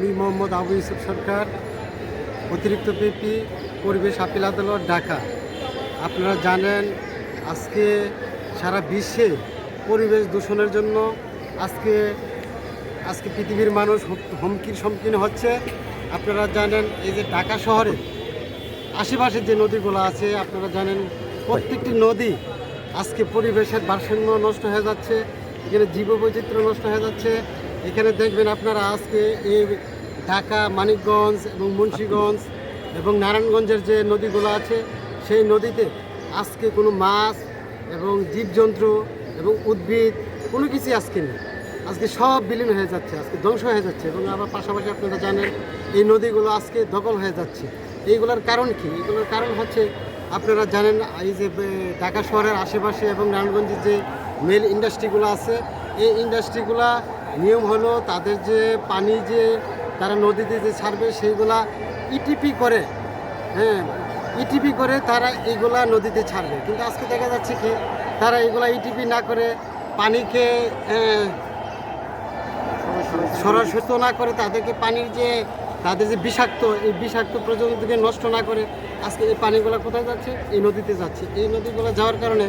আমি মোহাম্মদ আবু ইউসুফ সরকার, অতিরিক্ত পিপি, পরিবেশ আপিল আদালত, ঢাকা। আপনারা জানেন আজকে সারা বিশ্বে পরিবেশ দূষণের জন্য আজকে আজকে পৃথিবীর মানুষ হুমকির সম্মুখীন হচ্ছে। আপনারা জানেন এই যে ঢাকা শহরে আশেপাশের যে নদীগুলো আছে, আপনারা জানেন প্রত্যেকটি নদী আজকে পরিবেশের ভারসাম্য নষ্ট হয়ে যাচ্ছে, এখানে জীববৈচিত্র্য নষ্ট হয়ে যাচ্ছে। এখানে দেখবেন আপনারা আজকে এই ঢাকা, মানিকগঞ্জ এবং মুন্সিগঞ্জ এবং নারায়ণগঞ্জের যে নদীগুলো আছে, সেই নদীতে আজকে কোনো মাছ এবং জীবজন্তু এবং উদ্ভিদ কোনো কিছুই আজকে নেই। আজকে সব বিলীন হয়ে যাচ্ছে, আজকে ধ্বংস হয়ে যাচ্ছে। এবং আবার পাশাপাশি আপনারা জানেন এই নদীগুলো আজকে দখল হয়ে যাচ্ছে। এইগুলোর কারণ কি? এগুলোর কারণ হচ্ছে আপনারা জানেন এই যে ঢাকা শহরের আশেপাশে এবং নারায়ণগঞ্জের যে মেল ইন্ডাস্ট্রিগুলো আছে, এই ইন্ডাস্ট্রিগুলা নিয়ম হলো তাদের যে পানি যে তারা নদীতে যে ছাড়বে সেইগুলা ইটিপি করে, ইটিপি করে তারা এইগুলা নদীতে ছাড়বে। কিন্তু আজকে দেখা যাচ্ছে কি তারা এগুলা ইটিপি না করে পানিকে সরাসরি না করে তাদেরকে পানির যে তাদের যে বিষাক্ত এই বিষাক্ত প্রজন্মকে নষ্ট না করে আজকে এই পানিগুলো কোথায় যাচ্ছে? এই নদীতে যাচ্ছে। এই নদীগুলো যাওয়ার কারণে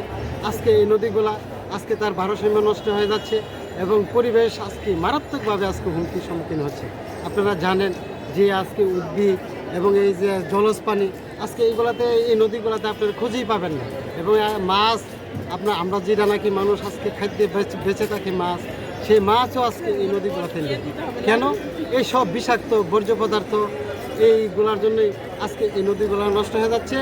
আজকে এই নদীগুলা আজকে তার ভারসাম্য নষ্ট হয়ে যাচ্ছে এবং পরিবেশ আজকে মারাত্মকভাবে আজকে হুমকির সম্মুখীন হচ্ছে। আপনারা জানেন যে আজকে উদ্ভিদ এবং এই যে জলজ পানি আজকে এইগুলাতে এই নদীগুলোতে আপনারা খুঁজেই পাবেন না। এবং মাছ আমরা যেটা নাকি মানুষ আজকে খাদ্যে বেঁচে থাকে মাছ, সেই মাছও আজকে এই নদীগুলোতে নেই। কেন? এই সব বিষাক্ত বর্জ্য পদার্থ এইগুলোর জন্যই আজকে এই নদীগুলো নষ্ট হয়ে যাচ্ছে।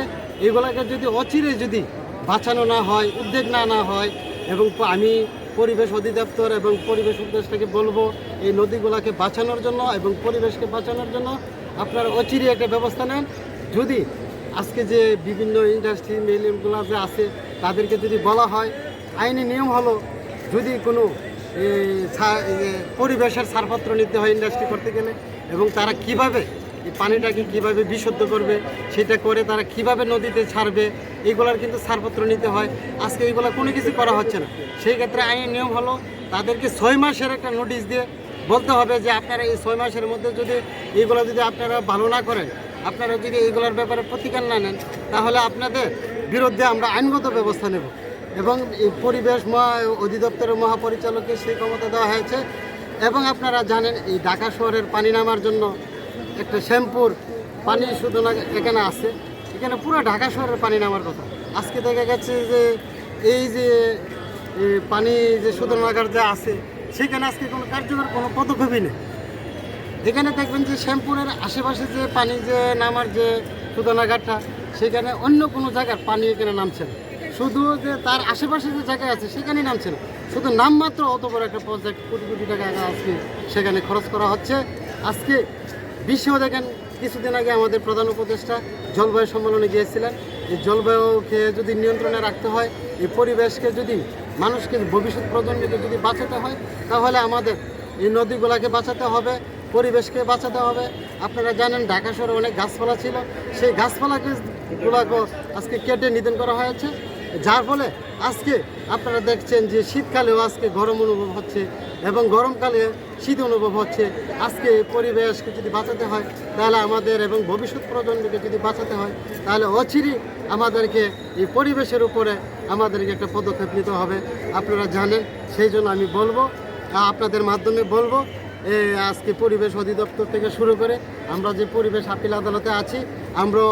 এইগুলোকে যদি অচিরে যদি বাঁচানো না হয়, উদ্যোগ না হয়, এবং আমি পরিবেশ অধিদপ্তর এবং পরিবেশ উপদেষ্টাকে বলবো এই নদীগুলোকে বাঁচানোর জন্য এবং পরিবেশকে বাঁচানোর জন্য আপনারা অচিরে একটা ব্যবস্থা নেন। যদি আজকে যে বিভিন্ন ইন্ডাস্ট্রি মিলগুলো যে আছে তাদেরকে যদি বলা হয়, আইনি নিয়ম হলো যদি কোনো পরিবেশের ছাড়পত্র নিতে হয় ইন্ডাস্ট্রি করতে গেলে, এবং তারা কিভাবে এই পানিটাকে কিভাবে বিশুদ্ধ করবে সেটা করে তারা কিভাবে নদীতে ছাড়বে এইগুলার কিন্তু ছাড়পত্র নিতে হয়। আজকে এইগুলো কোনো কিছু করা হচ্ছে না। সেই ক্ষেত্রে আইনের নিয়ম হলো তাদেরকে 6 মাসের একটা নোটিশ দিয়ে বলতে হবে যে আপনারা এই 6 মাসের মধ্যে যদি এইগুলো যদি আপনারা ভালো না করেন, আপনারা যদি এইগুলোর ব্যাপারে প্রতিকার না নেন, তাহলে আপনাদের বিরুদ্ধে আমরা আইনগত ব্যবস্থা নেব। এবং এই পরিবেশ অধিদপ্তরের মহাপরিচালককে সেই ক্ষমতা দেওয়া হয়েছে। এবং আপনারা জানেন এই ঢাকা শহরের পানি নামার জন্য একটা শ্যাম্পুর পানি শুধু না এখানে আছে, এখানে পুরো ঢাকা শহরের পানি নামার কথা। আজকে দেখা গেছে যে এই যে পানি যে শোধনাগার যে আছে সেখানে আজকে কোনো কার্যকর কোনো পদক্ষেপই নেই। এখানে দেখবেন যে শ্যামপুরের আশেপাশে যে পানি যে নামার যে শোধনাগারটা, সেখানে অন্য কোনো জায়গার পানি এখানে নামছে না। শুধু যে তার আশেপাশে যে জায়গায় আছে সেখানেই নামছে না, শুধু নামমাত্র অত বড় একটা প্রজেক্ট কোটি কোটি টাকা আজকে সেখানে খরচ করা হচ্ছে। আজকে বিশ্বেও দেখেন কিছুদিন আগে আমাদের প্রধান উপদেষ্টা জলবায়ু সম্মেলনে গিয়েছিলেন। এই জলবায়ুকে যদি নিয়ন্ত্রণে রাখতে হয়, এই পরিবেশকে যদি মানুষকে ভবিষ্যৎ প্রজন্মকে যদি বাঁচাতে হয়, তাহলে আমাদের এই নদীগুলোকে বাঁচাতে হবে, পরিবেশকে বাঁচাতে হবে। আপনারা জানেন ঢাকা শহরে অনেক গাছপালা ছিল, সেই গাছপালাকে আজকে কেটে নিধন করা হয়েছে, যার ফলে আজকে আপনারা দেখছেন যে শীতকালেও আজকে গরম অনুভব হচ্ছে এবং গরমকালে শীত অনুভব হচ্ছে। আজকে পরিবেশকে যদি বাঁচাতে হয় তাহলে আমাদের এবং ভবিষ্যৎ প্রজন্মকে যদি বাঁচাতে হয় তাহলে অচিরেই আমাদেরকে এই পরিবেশের উপরে আমাদেরকে একটা পদক্ষেপ নিতে হবে। আপনারা জানেন, সেই জন্য আমি বলবো, আপনাদের মাধ্যমে বলবো, আজকে পরিবেশ অধিদপ্তর থেকে শুরু করে আমরা যে পরিবেশ আপিল আদালতে আছি, আমরা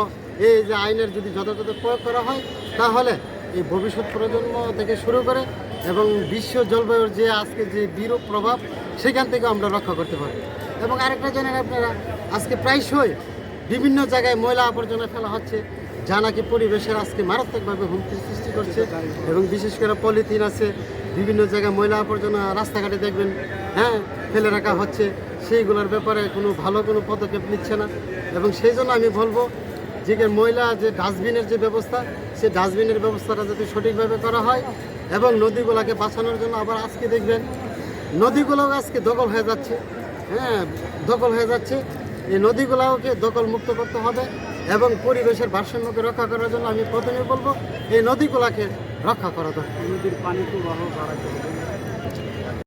এই যে আইনের যদি যথাযথ প্রয়োগ করা হয় তাহলে এই ভবিষ্যৎ প্রজন্ম থেকে শুরু করে এবং বিশ্ব জলবায়ুর যে আজকে যে বিরূপ প্রভাব সেখান থেকে আমরা রক্ষা করতে পারি। এবং আরেকটা জানেন আপনারা, আজকে প্রায়শই বিভিন্ন জায়গায় ময়লা আবর্জনা ফেলা হচ্ছে, যা নাকি পরিবেশের আজকে মারাত্মকভাবে হুমকির সৃষ্টি করছে। এবং বিশেষ করে পলিথিন আছে, বিভিন্ন জায়গায় ময়লা আবর্জনা রাস্তাঘাটে দেখবেন ফেলে রাখা হচ্ছে, সেইগুলোর ব্যাপারে কোনো ভালো কোনো পদক্ষেপ নিচ্ছে না। এবং সেই জন্য আমি বলবো যে ময়লা যে ডাস্টবিনের যে ব্যবস্থা, সেই ডাস্টবিনের ব্যবস্থাটা যদি সঠিকভাবে করা হয় এবং নদীগুলোকে বাঁচানোর জন্য, আবার আজকে দেখবেন নদীগুলো আজকে দখল হয়ে যাচ্ছে, দখল হয়ে যাচ্ছে। এই নদীগুলোকে দখল মুক্ত করতে হবে এবং পরিবেশের ভারসাম্যকে রক্ষা করার জন্য আমি প্রথমে বলবো এই নদীগুলোকে রক্ষা করা দরকার। নদীর পানি প্রবাহ বাড়াতে হবে।